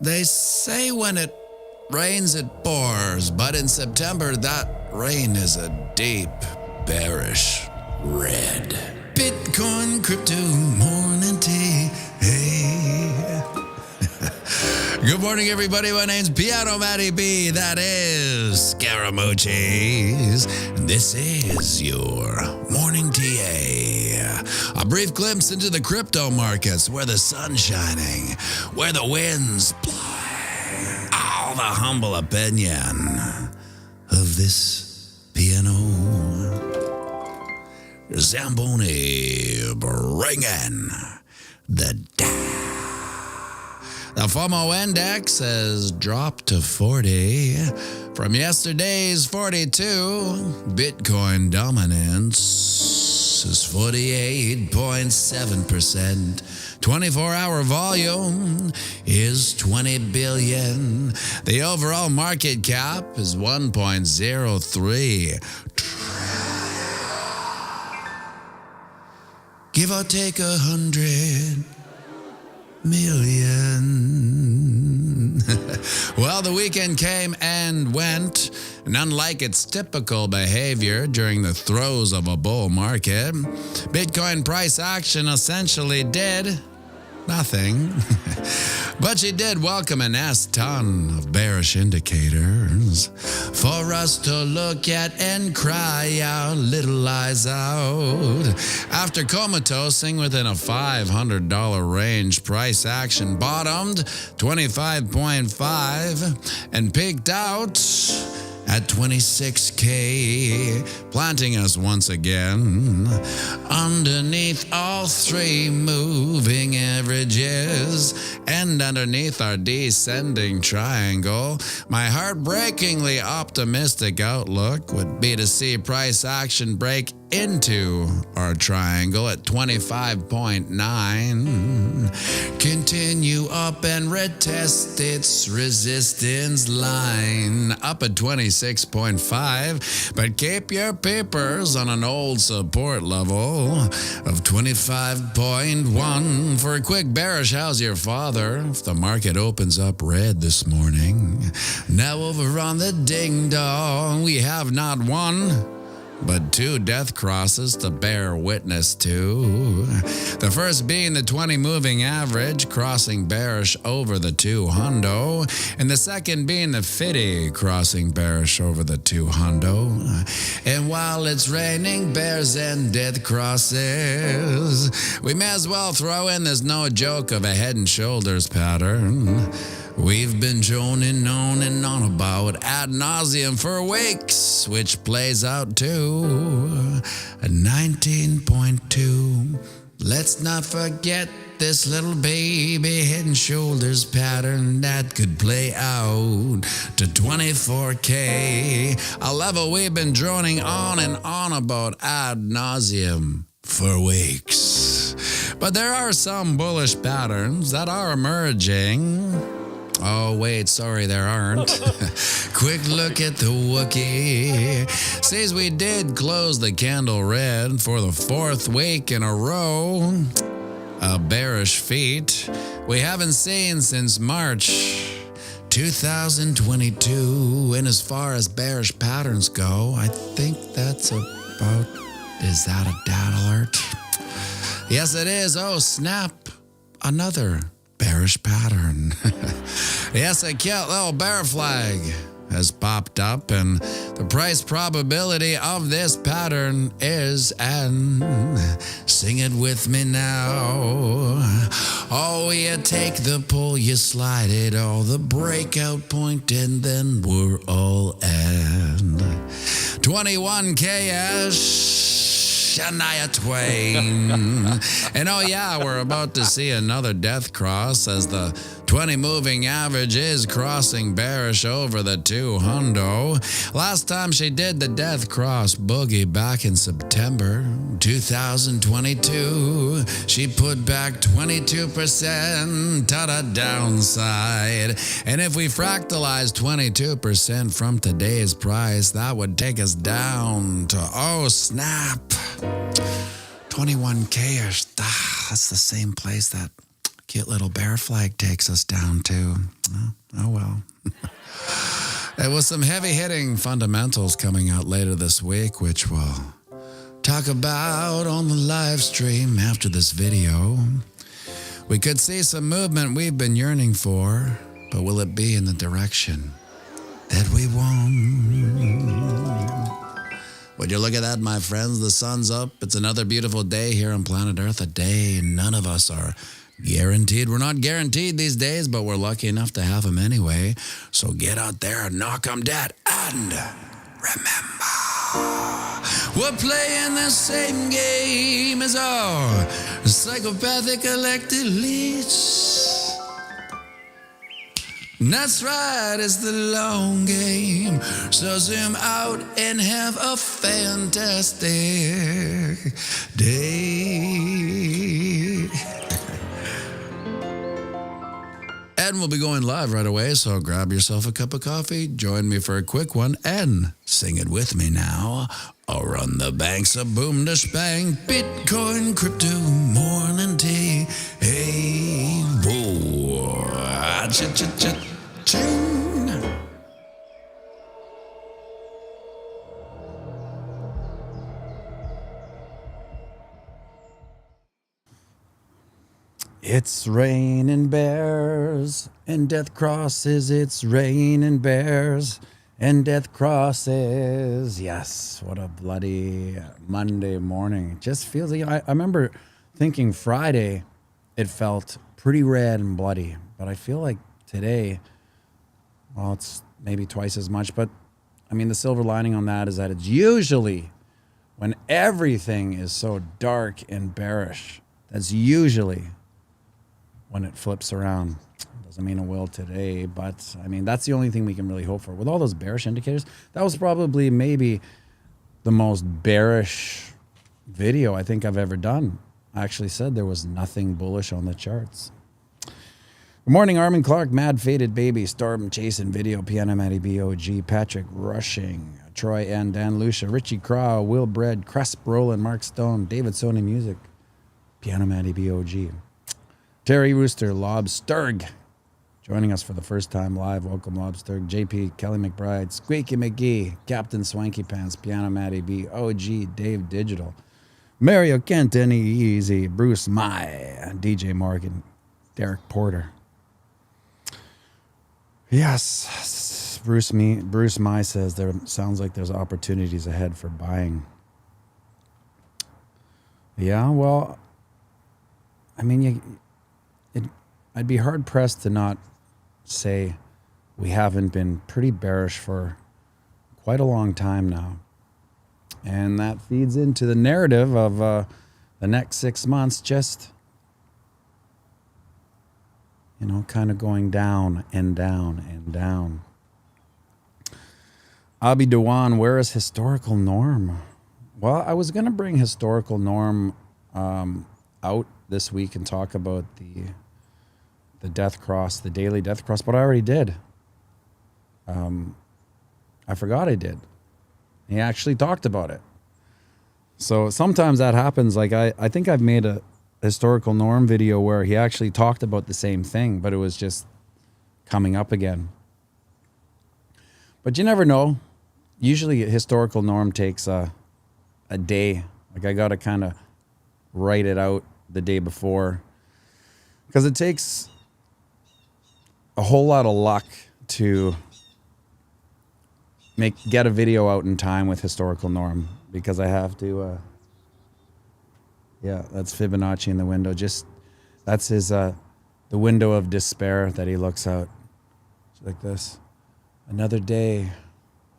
They say when it rains, it pours, but in September, that rain is a deep, bearish red. Bitcoin, crypto, morning tea. Hey. Good morning, everybody. My name's pianomattyb. That is Scaramucci's. This is your morning TA. A brief glimpse into the crypto markets where the sun's shining, where the winds blow. All the humble opinion of this piano. Zamboni bringing the down. The FOMO index has dropped to 40 from yesterday's 42. Bitcoin dominance is 48.7%. 24-hour volume is 20 billion. The overall market cap is 1.03 trillion. Give or take 100 million. Well, the weekend came and went, and unlike its typical behavior during the throes of a bull market, Bitcoin price action essentially did nothing. But she did welcome an ton of bearish indicators for us to look at and cry our little eyes out. After comatosing within a $500 range, price action bottomed 25.5 and peaked out at 26K, planting us once again underneath all three moving averages and underneath our descending triangle. My heartbreakingly optimistic outlook would be to see price action break into our triangle at 25.9, continue up and retest its resistance line up at 26.5, but keep your papers on an old support level of 25.1 for a quick bearish how's your father if the market opens up red this morning. Now over on the ding dong, we have not one but two death crosses to bear witness to. The first being the 20 moving average crossing bearish over the 200, and the second being the 50 crossing bearish over the 200. And while it's raining bears and death crosses, we may as well throw in this no joke of a head and shoulders pattern we've been droning on and on about ad nauseum for weeks, which plays out to a 19.2. Let's not forget this little baby head and shoulders pattern that could play out to 24K, a level we've been droning on and on about ad nauseum for weeks. But there are some bullish patterns that are emerging. Oh, wait, sorry, there aren't. Quick look at the Wookiee. Says we did close the candle red for the fourth week in a row. A bearish feat we haven't seen since March 2022. And as far as bearish patterns go, I think that's about... Is that a data alert? Yes, it is. Oh, snap. Another bearish pattern. Yes, a cute little bear flag has popped up, and the price probability of this pattern is, and sing it with me now. Oh, you take the pull, you slide it all, the breakout point, and then we're all at 21K-ish. Shania Twain. And oh yeah, we're about to see another death cross as the 20 moving average is crossing bearish over the 200. Last time she did the death cross boogie back in September 2022, she put back 22% to the downside. And if we fractalize 22% from today's price, that would take us down to, oh snap, 21K-ish. That's the same place that Cute little bear flag takes us down too. Oh well. And with some heavy-hitting fundamentals coming out later this week, which we'll talk about on the live stream after this video. We could see some movement we've been yearning for, but will it be in the direction that we want? Would you look at that, my friends? The sun's up. It's another beautiful day here on planet Earth, a day none of us are guaranteed. We're not guaranteed these days, but we're lucky enough to have them anyway. So get out there and knock 'em dead. And remember, we're playing the same game as our psychopathic elected leads. That's right, it's the long game. So zoom out and have a fantastic day. And we'll be going live right away, so grab yourself a cup of coffee, join me for a quick one, and sing it with me now. I'll run the banks of boom to spang, Bitcoin, crypto, morning tea. Hey, whoa, cha-cha-cha-ching. It's raining bears and death crosses. It's raining bears and death crosses. Yes, what a bloody Monday morning. It just feels like, I remember thinking Friday it felt pretty red and bloody, but I feel like today, well, it's maybe twice as much. But I mean, the silver lining on that is that it's usually when everything is so dark and bearish, that's usually when it flips around. Doesn't mean it will today, but I mean, that's the only thing we can really hope for. With all those bearish indicators, that was probably maybe the most bearish video I think I've ever done. I actually said there was nothing bullish on the charts. Good morning, Armin Clark, Mad Faded Baby, Storm Chasing Video, pianomattyb, OG, Patrick Rushing, Troy and Dan Lucia, Richie Crow, Will Bread, Cresp Roland, Mark Stone, David Sony Music, pianomattyb, OG. Terry Rooster, Lob Sturg, joining us for the first time live. Welcome, Lob Sturg. JP, Kelly McBride, Squeaky McGee, Captain Swanky Pants, pianomattyb, OG, Dave Digital, Mario Kent, Any Easy, Bruce Mai, DJ Morgan, Derek Porter. Yes, Bruce Mai says there sounds like there's opportunities ahead for buying. Yeah, well, I mean, I'd be hard pressed to not say we haven't been pretty bearish for quite a long time now. And that feeds into the narrative of the next 6 months just, you know, kind of going down and down and down. Abi Dewan, where is historical norm? Well, I was going to bring historical norm out this week and talk about the death cross, the daily death cross, but I already did. I forgot I did. He actually talked about it. So sometimes that happens. Like I think I've made a historical norm video where he actually talked about the same thing, but it was just coming up again. But you never know. Usually a historical norm takes a day. Like I got to kind of write it out the day before, because it takes a whole lot of luck to get a video out in time with historical norm, because I have to yeah, that's Fibonacci in the window. Just that's his the window of despair that he looks out. It's like this. Another day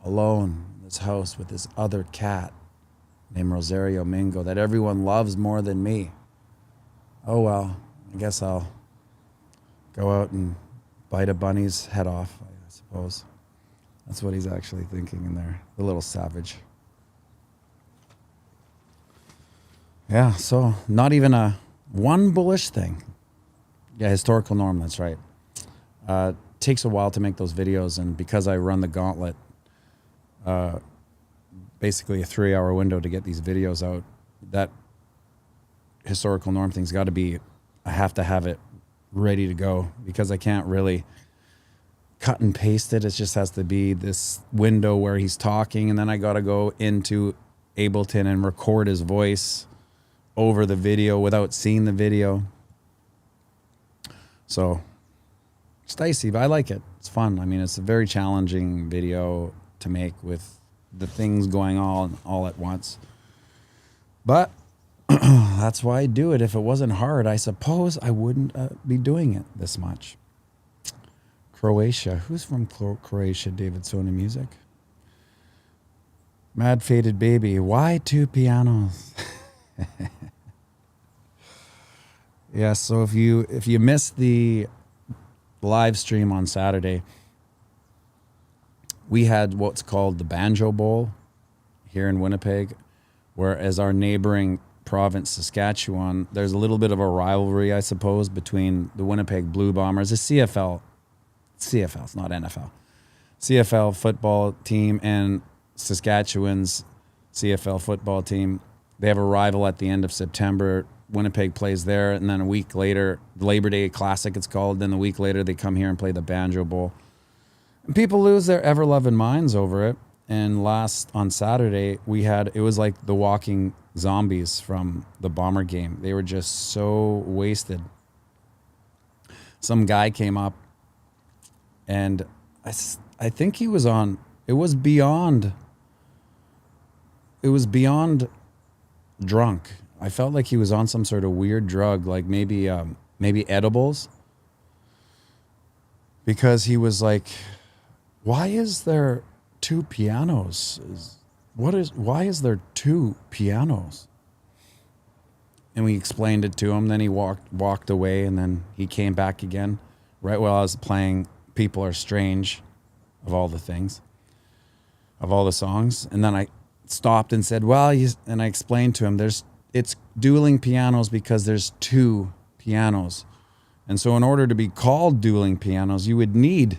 alone in this house with this other cat named Rosario Mingo that everyone loves more than me. Oh well, I guess I'll go out and bite a bunny's head off, I suppose. That's what he's actually thinking in there. The little savage. Yeah, so not even a one bullish thing. Yeah, historical norm, that's right. Takes a while to make those videos, and because I run the Gauntlet, basically a 3-hour window to get these videos out, that historical norm thing's got to be, I have to have it ready to go because I can't really cut and paste it. It just has to be this window where he's talking, and then I got to go into Ableton and record his voice over the video without seeing the video. So it's dicey, but I like it. It's fun. I mean, it's a very challenging video to make with the things going on all at once. But that's why I do it. If it wasn't hard, I suppose I wouldn't be doing it this much. Croatia. Who's from Croatia? David Sony Music. Mad Faded Baby. Why two pianos? Yeah, so if you missed the live stream on Saturday, we had what's called the Banjo Bowl here in Winnipeg, whereas our neighboring province, Saskatchewan, there's a little bit of a rivalry, I suppose, between the Winnipeg Blue Bombers, the CFL, it's not NFL, CFL football team, and Saskatchewan's CFL football team. They have a rival at the end of September. Winnipeg plays there, and then a week later, the Labor Day Classic it's called, then a week later they come here and play the Banjo Bowl. And people lose their ever-loving minds over it. And on Saturday, it was like the walking zombies from the Bomber game. They were just so wasted. Some guy came up, and I think he was on, it was beyond drunk. I felt like he was on some sort of weird drug, like maybe edibles. Because he was like, why is there two pianos? Why is there two pianos? And we explained it to him. Then he walked away, and then he came back again. Right while I was playing People Are Strange, of all the things, of all the songs. And then I stopped and said, and I explained to him, it's dueling pianos because there's two pianos. And so in order to be called dueling pianos, you would need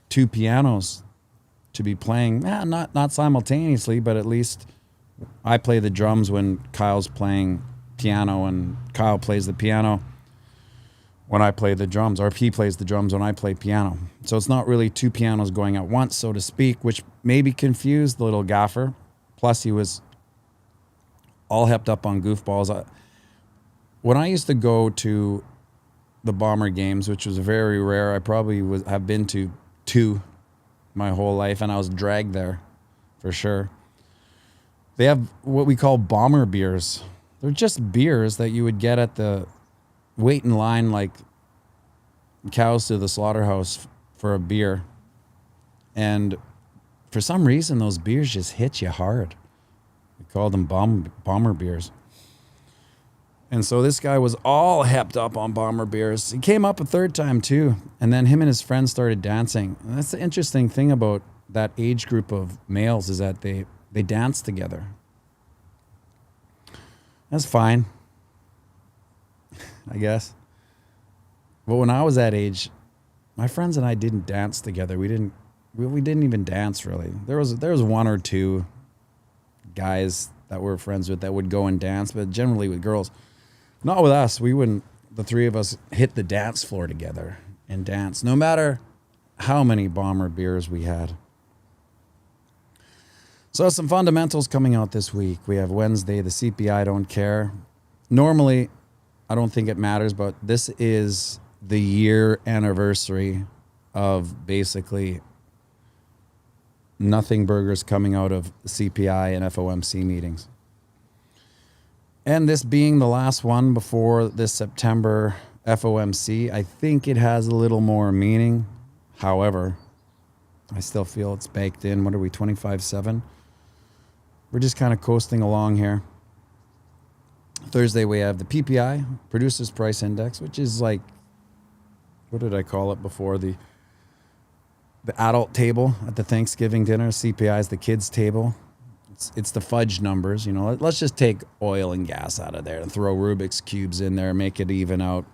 two pianos to be playing, not simultaneously, but at least I play the drums when Kyle's playing piano, and Kyle plays the piano when I play the drums, or he plays the drums when I play piano. So it's not really two pianos going at once, so to speak, which maybe confused the little gaffer. Plus he was all hepped up on goofballs. When I used to go to the Bomber games, which was very rare, I probably have been to two my whole life, and I was dragged there for sure. They have what we call Bomber beers. They're just beers that you would get at the wait in line like cows to the slaughterhouse for a beer. And for some reason, those beers just hit you hard. We call them Bomber beers. And so this guy was all hepped up on Bomber beers. He came up a third time too. And then him and his friends started dancing. And that's the interesting thing about that age group of males, is that they dance together. That's fine, I guess. But when I was that age, my friends and I didn't dance together. We didn't even dance really. There was one or two guys that we're friends with that would go and dance, but generally with girls. Not with us. We wouldn't, the three of us, hit the dance floor together and dance, no matter how many Bomber beers we had. So some fundamentals coming out this week. We have Wednesday, the CPI Don't Care. Normally, I don't think it matters, but this is the year anniversary of basically nothing burgers coming out of CPI and FOMC meetings. And this being the last one before this September FOMC, I think it has a little more meaning. However, I still feel it's baked in. What are we, 25.7? We're just kind of coasting along here. Thursday, we have the PPI, Producers Price Index, which is like, what did I call it before? The adult table at the Thanksgiving dinner. CPI is the kids' table. It's the fudge numbers. You know, let's just take oil and gas out of there and throw Rubik's Cubes in there, make it even out.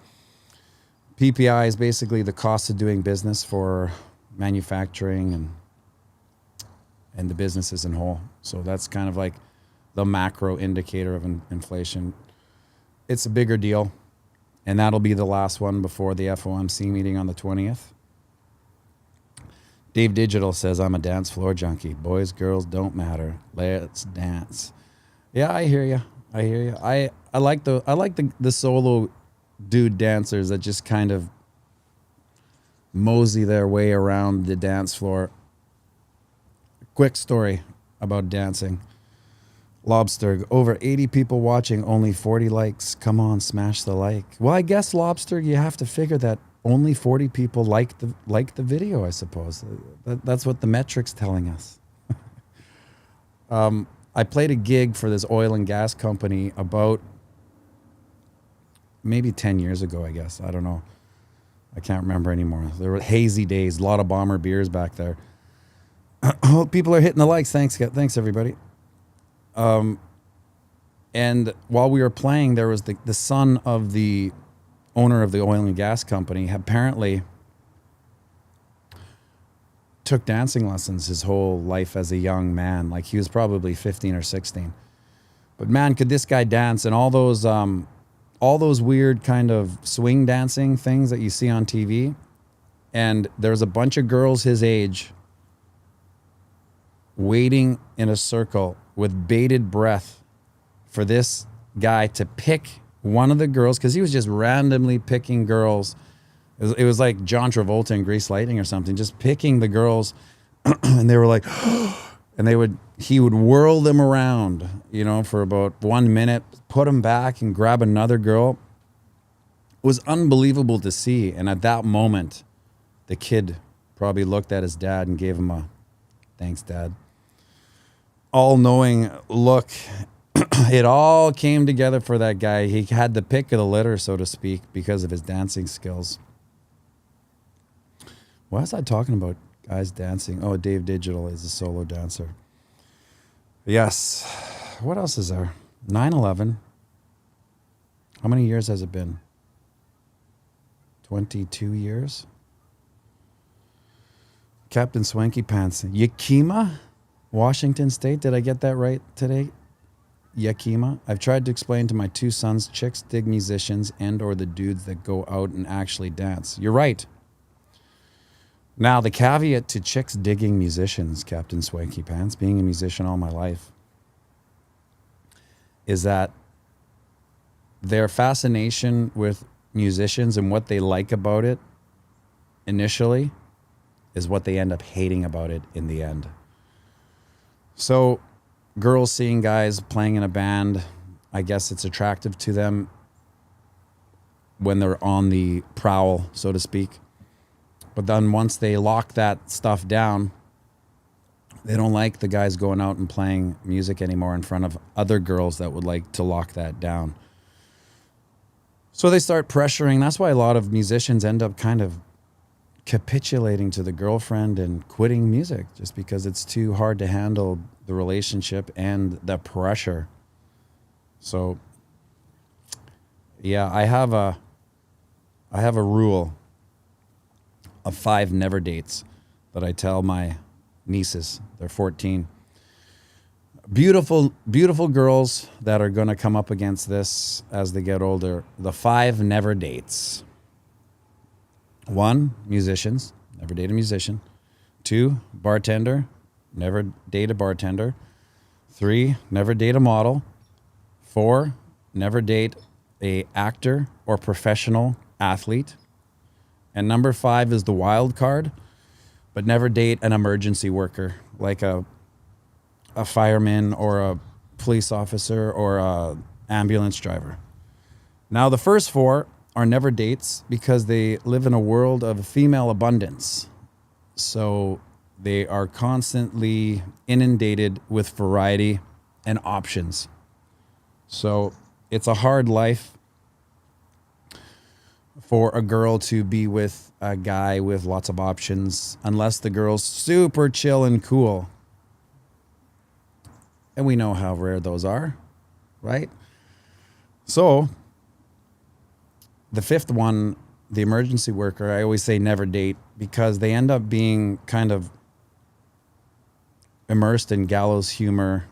PPI is basically the cost of doing business for manufacturing and the business as a whole. So that's kind of like the macro indicator of inflation. It's a bigger deal. And that'll be the last one before the FOMC meeting on the 20th. Dave Digital says, I'm a dance floor junkie. Boys, girls, don't matter. Let's dance. Yeah, I hear you. I like the solo dude dancers that just kind of mosey their way around the dance floor. Quick story about dancing. Lobster, over 80 people watching, only 40 likes. Come on, smash the like. Well, I guess, Lobster, you have to figure that only 40 people like the video, I suppose. That's what the metric's telling us. I played a gig for this oil and gas company about maybe 10 years ago, I guess. I don't know. I can't remember anymore. There were hazy days, a lot of Bomber beers back there. Oh, people are hitting the likes. Thanks everybody. And while we were playing, there was the son of the owner of the oil and gas company apparently took dancing lessons his whole life as a young man. Like, he was probably 15 or 16. But man, could this guy dance, and all those weird kind of swing dancing things that you see on TV. And there's a bunch of girls his age waiting in a circle with bated breath for this guy to pick one of the girls, because he was just randomly picking girls. It was like John Travolta in Grease Lightning or something, just picking the girls. And they were like, and he would whirl them around, for about 1 minute, put them back and grab another girl. It was unbelievable to see. And at that moment, the kid probably looked at his dad and gave him a thanks, Dad. All-knowing look. It all came together for that guy. He had the pick of the litter, so to speak, because of his dancing skills. Why was I talking about guys dancing? Oh, Dave Digital is a solo dancer. Yes. What else is there? 9/11. How many years has it been? 22 years? Captain Swanky Pants. Yakima, Washington State. Did I get that right today? Yakima. I've tried to explain to my two sons, chicks dig musicians and or the dudes that go out and actually dance. You're right. Now, the caveat to chicks digging musicians, Captain Swanky Pants, being a musician all my life, is that their fascination with musicians and what they like about it initially is what they end up hating about it in the end. So girls seeing guys playing in a band, I guess it's attractive to them when they're on the prowl, so to speak. But then once they lock that stuff down, they don't like the guys going out and playing music anymore in front of other girls that would like to lock that down. So they start pressuring. That's why a lot of musicians end up kind of capitulating to the girlfriend and quitting music, just because it's too hard to handle the relationship and the pressure. So yeah, I have a rule of 5 never dates that I tell my nieces. They're 14. Beautiful, beautiful girls that are going to come up against this as they get older. The 5 never dates. 1, musicians. Never date a musician. 2, bartender. Never date a bartender. 3, never date a model. 4, never date a actor or professional athlete. And number 5 is the wild card, but never date an emergency worker, like a fireman or a police officer or a ambulance driver. Now, the first 4 are never dates because they live in a world of female abundance. So they are constantly inundated with variety and options. So it's a hard life for a girl to be with a guy with lots of options, unless the girl's super chill and cool. And we know how rare those are, right? So the 5th one, the emergency worker, I always say never date, because they end up being kind of immersed in gallows humor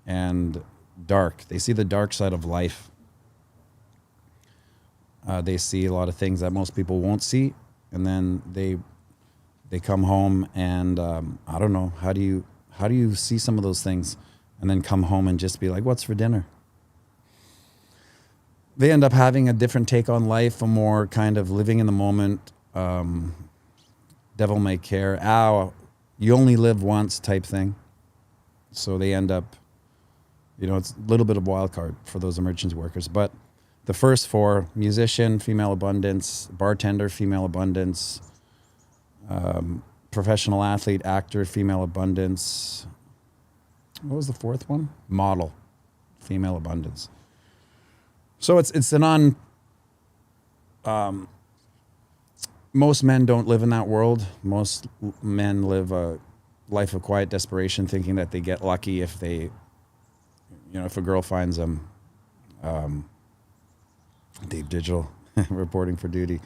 and dark. They see the dark side of life. They see a lot of things that most people won't see, and then they come home and I don't know, how do you see some of those things and then come home and just be like, what's for dinner? They end up having a different take on life, a more kind of living in the moment, devil may care, you only live once type thing. So they end up, it's a little bit of wild card for those emergency workers. But the first four: musician, female abundance; bartender, female abundance; professional athlete, actor, female abundance. What was the fourth one? Model, female abundance. So it's an most men don't live in that world. Most men live a life of quiet desperation, thinking that they get lucky if they, if a girl finds them. Dave Digital reporting for duty.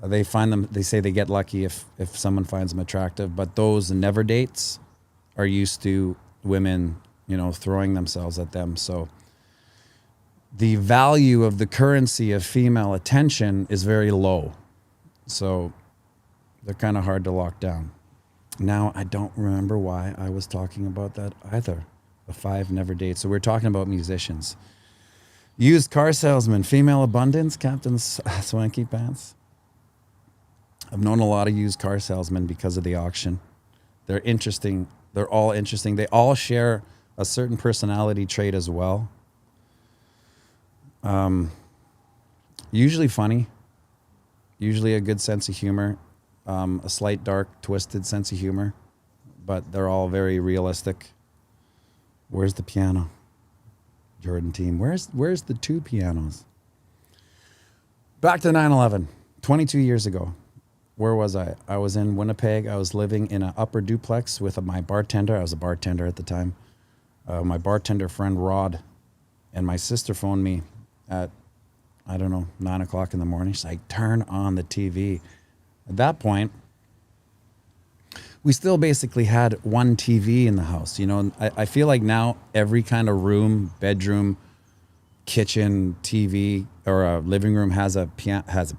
They say they get lucky if someone finds them attractive, but those never dates are used to women, throwing themselves at them. So the value of the currency of female attention is very low. So they're kind of hard to lock down. Now, I don't remember why I was talking about that either. The 5 never dates. So we're talking about musicians. Used car salesman, female abundance, Captain Swanky Pants. I've known a lot of used car salesmen because of the auction. They're interesting. They're all interesting. They all share a certain personality trait as well. Usually funny. Usually a good sense of humor. A slight dark, twisted sense of humor. But they're all very realistic. Where's the piano? Jordan team. Where's the 2 pianos? Back to 9/11, 22 years ago. Where was I? I was in Winnipeg. I was living in an upper duplex with my bartender. I was a bartender at the time. My bartender friend Rod, and my sister phoned me at, 9 o'clock in the morning. She's like, turn on the TV. At that point, we still basically had one TV in the house. I feel like now every kind of room, bedroom, kitchen, TV, or a living room has a piano, has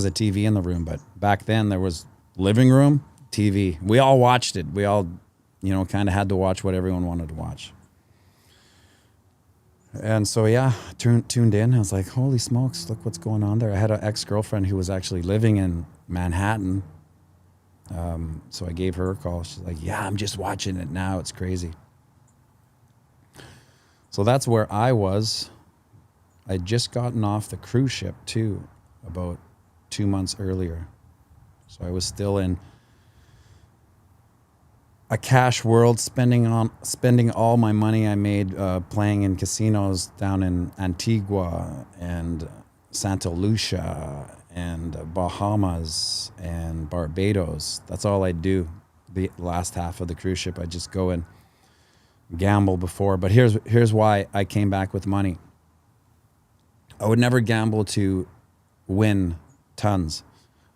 a TV in the room. But back then there was living room, TV. We all watched it. We all, kind of had to watch what everyone wanted to watch. And so, tuned in. I was like, holy smokes, look what's going on there. I had an ex-girlfriend who was actually living in Manhattan. So I gave her a call. She's like, yeah, I'm just watching it now. It's crazy. So that's where I was. I'd just gotten off the cruise ship too, about 2 months earlier. So I was still in a cash world, spending all my money I made playing in casinos down in Antigua and Santa Lucia and Bahamas and Barbados. That's all I do. The last half of the cruise ship, I just go and gamble before. But here's why I came back with money. I would never gamble to win tons.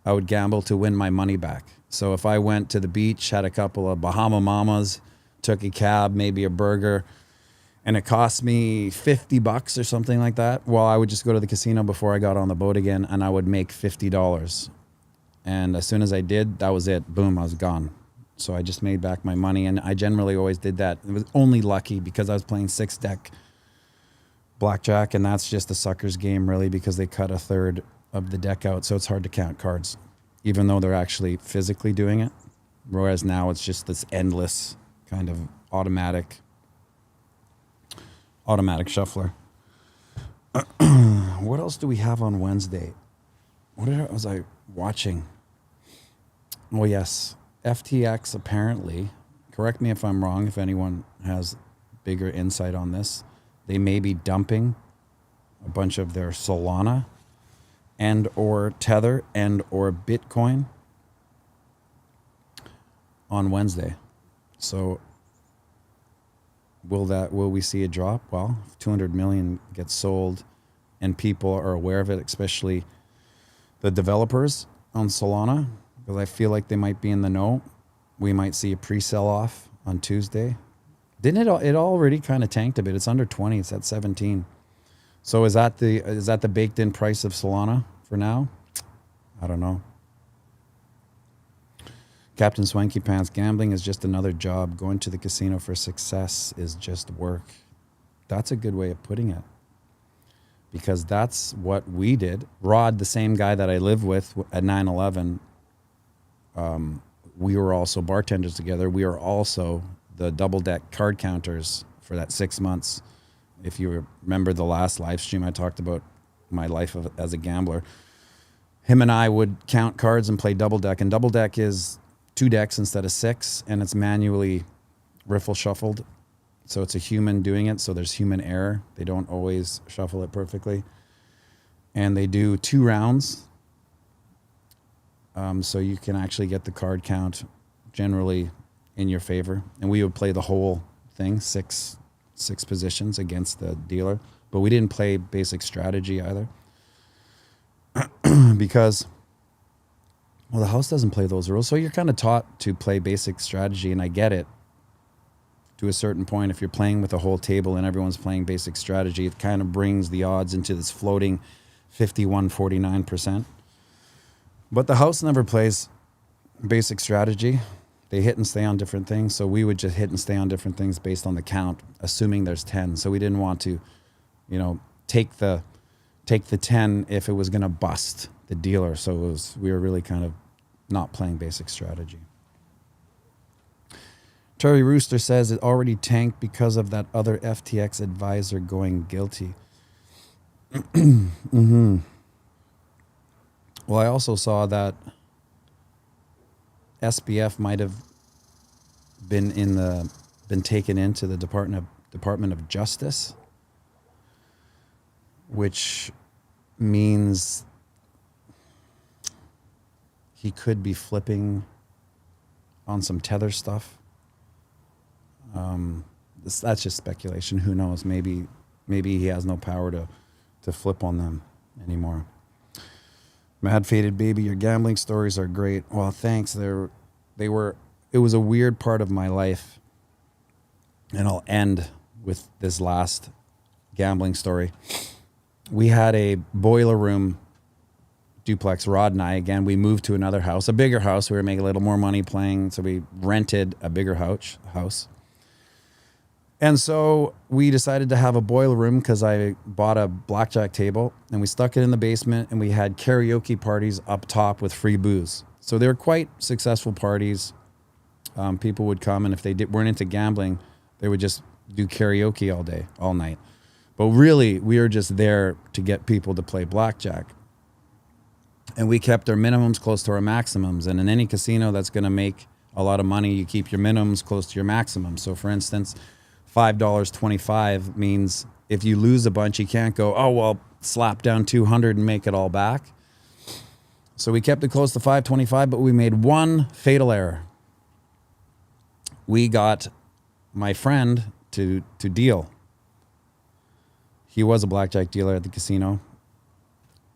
I would gamble to win my money back. So if I went to the beach, had a couple of Bahama Mamas, took a cab, maybe a burger, and it cost me $50 or something like that, well, I would just go to the casino before I got on the boat again, and I would make $50. And as soon as I did, that was it. Boom, I was gone. So I just made back my money, and I generally always did that. It was only lucky because I was playing 6-deck Blackjack, and that's just a sucker's game, really, because they cut a third of the deck out, so it's hard to count cards, even though they're actually physically doing it. Whereas now it's just this endless kind of automatic shuffler. What else do we have on Wednesday? What was I watching? Oh, yes. FTX apparently, correct me if I'm wrong, if anyone has bigger insight on this, they may be dumping a bunch of their Salana and or Tether and or Bitcoin on Wednesday. So will we see a drop? Well, if 200 million gets sold and people are aware of it, especially the developers on Salana, because I feel like they might be in the know, we might see a pre-sell off on Tuesday. Didn't it already kind of tanked a bit? It's under 20, it's at 17. So is that the baked in price of Salana for now? I don't know. Captain Swanky Pants, gambling is just another job. Going to the casino for success is just work. That's a good way of putting it. Because that's what we did. Rod, the same guy that I live with at 9/11, we were also bartenders together. We were also the double deck card counters for that 6 months. If you remember the last live stream, I talked about my life as a gambler. Him and I would count cards and play double deck. And double deck is 2 decks instead of 6, and it's manually riffle shuffled. So it's a human doing it, so there's human error. They don't always shuffle it perfectly. And they do 2 rounds. So you can actually get the card count generally in your favor. And we would play the whole thing, six positions against the dealer. But we didn't play basic strategy either. Because, well, the house doesn't play those rules. So you're kind of taught to play basic strategy, and I get it. To a certain point, if you're playing with a whole table and everyone's playing basic strategy, it kind of brings the odds into this floating 51-49%. But the house never plays basic strategy. They hit and stay on different things. So we would just hit and stay on different things based on the count, assuming there's 10. So we didn't want to, take the 10 if it was going to bust the dealer. So we were really kind of not playing basic strategy. Terry Rooster says it already tanked because of that other FTX advisor going guilty. Mm-hmm. Well, I also saw that SBF might have been taken into the Department of Justice, which means he could be flipping on some Tether stuff. That's just speculation. Who knows? Maybe he has no power to flip on them anymore. Mad Faded Baby, your gambling stories are great. Well, thanks. It was a weird part of my life. And I'll end with this last gambling story. We had a boiler room duplex, Rod and I. Again, we moved to another house, a bigger house. We were making a little more money playing, so we rented a bigger house. And so we decided to have a boiler room because I bought a blackjack table and we stuck it in the basement, and we had karaoke parties up top with free booze. So they were quite successful parties. People would come, and if they weren't into gambling, they would just do karaoke all day, all night. But really, we were just there to get people to play blackjack. And we kept our minimums close to our maximums. And in any casino that's going to make a lot of money, you keep your minimums close to your maximums. So for instance, $5.25 means if you lose a bunch, you can't go, oh, well, slap down 200 and make it all back. So we kept it close to $5.25, but we made one fatal error. We got my friend to deal. He was a blackjack dealer at the casino.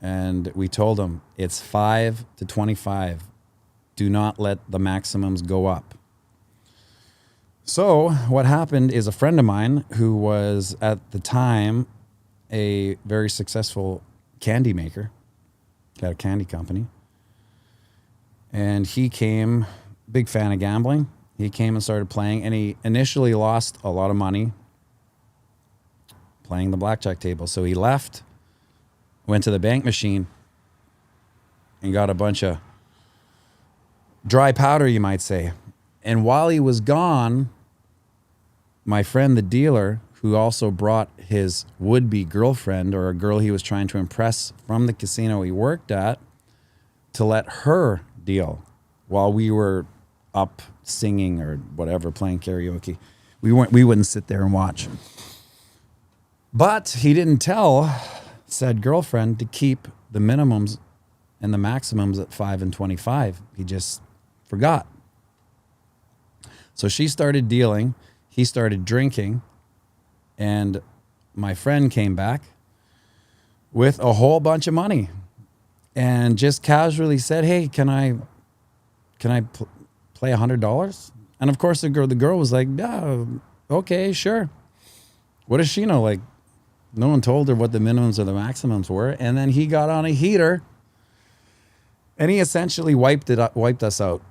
And we told him, it's 5 to 25. Do not let the maximums go up. So what happened is a friend of mine who was at the time a very successful candy maker, had a candy company. And he came, big fan of gambling. He came and started playing, and he initially lost a lot of money playing the blackjack table. So he left, went to the bank machine, and got a bunch of dry powder, you might say. And while he was gone, my friend, the dealer, who also brought his would-be girlfriend, or a girl he was trying to impress from the casino he worked at, to let her deal while we were up singing or whatever, playing karaoke. We wouldn't sit there and watch. But he didn't tell said girlfriend to keep the minimums and the maximums at 5 and 25. He just forgot. So she started dealing, he started drinking, and my friend came back with a whole bunch of money and just casually said, hey, can I play $100? And of course the girl was like, yeah, okay, sure. What does she know? Like, No one told her what the minimums or the maximums were. And then he got on a heater and he essentially wiped us out.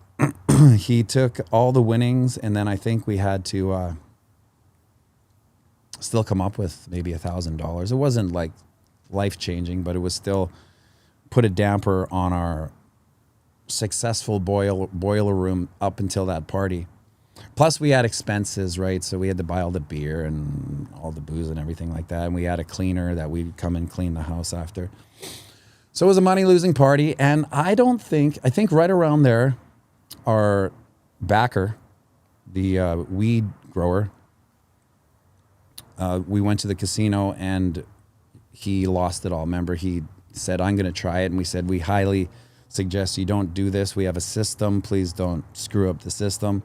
He took all the winnings, and then I think we had to still come up with maybe $1,000. It wasn't like life-changing, but it was still put a damper on our successful boiler room up until that party. Plus, we had expenses, right? So we had to buy all the beer and all the booze and everything like that. And we had a cleaner that we'd come and clean the house after. So it was a money-losing party. And I think right around there, our backer, the weed grower, we went to the casino and he lost it all. Remember, he said, I'm going to try it. And we said, we highly suggest you don't do this. We have a system. Please don't screw up the system.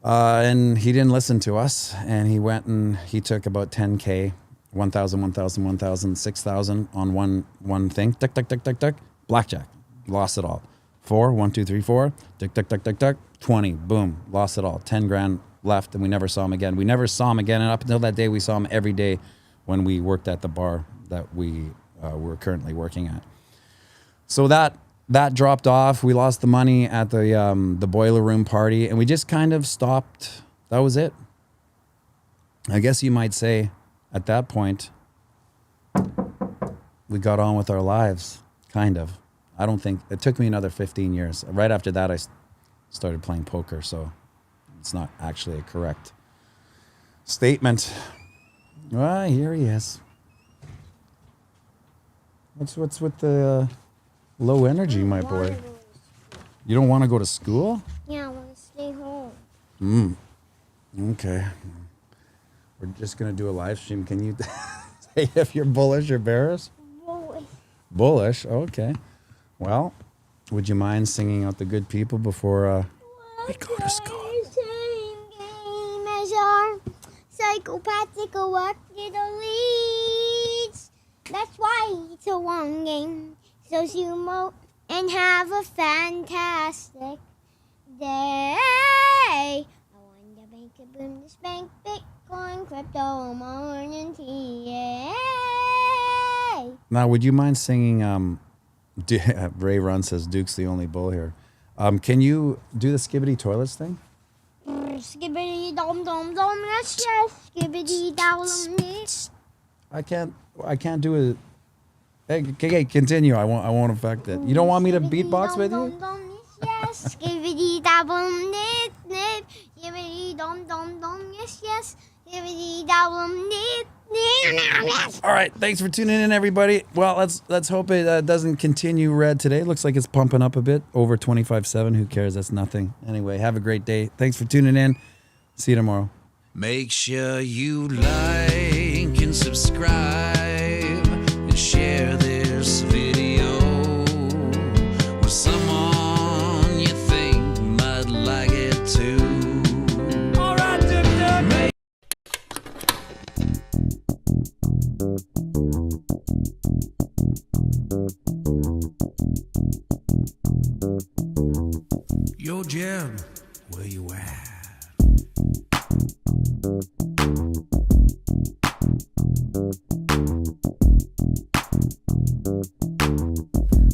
And he didn't listen to us. And he went and he took about 10K, 1,000, 1,000, 1,000, 6,000 on one thing. Duck, duck, duck, duck, duck. Blackjack. Lost it all. 4, 1, 2, 3, 4. Duck, duck, duck, duck, duck. 20. Boom. Lost it all. 10 grand left. And we never saw him again. We never saw him again. And up until that day, we saw him every day when we worked at the bar that we were currently working at. So that dropped off. We lost the money at the boiler room party, and we just kind of stopped. That was it. I guess you might say at that point, we got on with our lives, kind of. I don't think, it took me another 15 years. Right after that, I started playing poker, so it's not actually a correct statement. Well, here he is. What's with the low energy, my boy? You don't want to go to school? Yeah, I want to stay home. Okay. We're just going to do a live stream. Can you say if you're bullish or bearish? Bullish. Bullish, okay. Well, would you mind singing out the good people before we go to school? Game as our psychopathic elected elites. That's why it's a one game. So sumo and have a fantastic day. I want to make a boom to spank Bitcoin, crypto, morning tea. Yay! Now, would you mind singing? Ray Run says Duke's the only bull here. Can you do the skibbity toilets thing? Skibbity dom dom dom, yes yes. Skibbity dom dom. I can't do it. Hey, continue. I won't affect it. You don't want me to beatbox with you? Yes, skibbity da boom nip nip. Skibbity dom dom dom. Yes, yes. Skibbity da boom nip nip. All right, thanks for tuning in, everybody. Well, let's hope it doesn't continue red today. Looks like it's pumping up a bit over 25.7. Who cares? That's nothing. Anyway, have a great day. Thanks for tuning in. See you tomorrow. Make sure you like and subscribe and share this video with someone you think might like it too. All right, dip. Yo, Jim, where you at?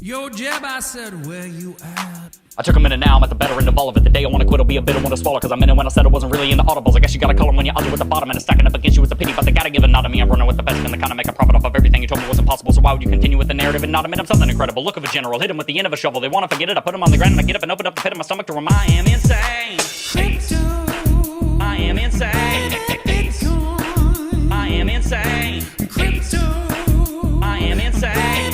Yo, Jeb, I said, where you at? I took a minute now, I'm at the better end of all of it. The day I wanna quit will be a bitter one to swallow. Cause I'm in it when I said I wasn't really into audibles. I guess you gotta call them when you're under with the bottom. And it's stacking up against you with a pity. But they gotta give a nod to me. I'm running with the best and they kinda make a profit off of everything you told me wasn't possible. So why would you continue with the narrative and not admit I'm something incredible? Look of a general, hit him with the end of a shovel. They wanna forget it, I put him on the ground and I get up and open up the pit of my stomach to remind I am insane. I am insane. I am insane. I am insane.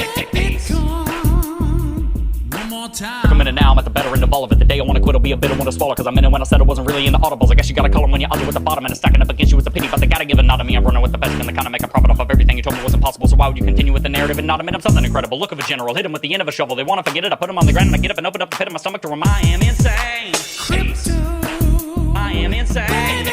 Time. Took a minute now, I'm at the better end of all of it. The day I wanna quit will be a bitter one to swallow. Cause I'm in it when I said I wasn't really into audibles. I guess you gotta call them when you're under with the bottom. And it's stacking up against you with a pity. But they gotta give a nod to me. I'm running with the best and they kinda make a profit off of everything you told me wasn't possible. So why would you continue with the narrative and not admit I'm something incredible? Look of a general, hit him with the end of a shovel. They wanna forget it, I put him on the ground and I get up and open up the pit of my stomach to remind I am insane. I am insane.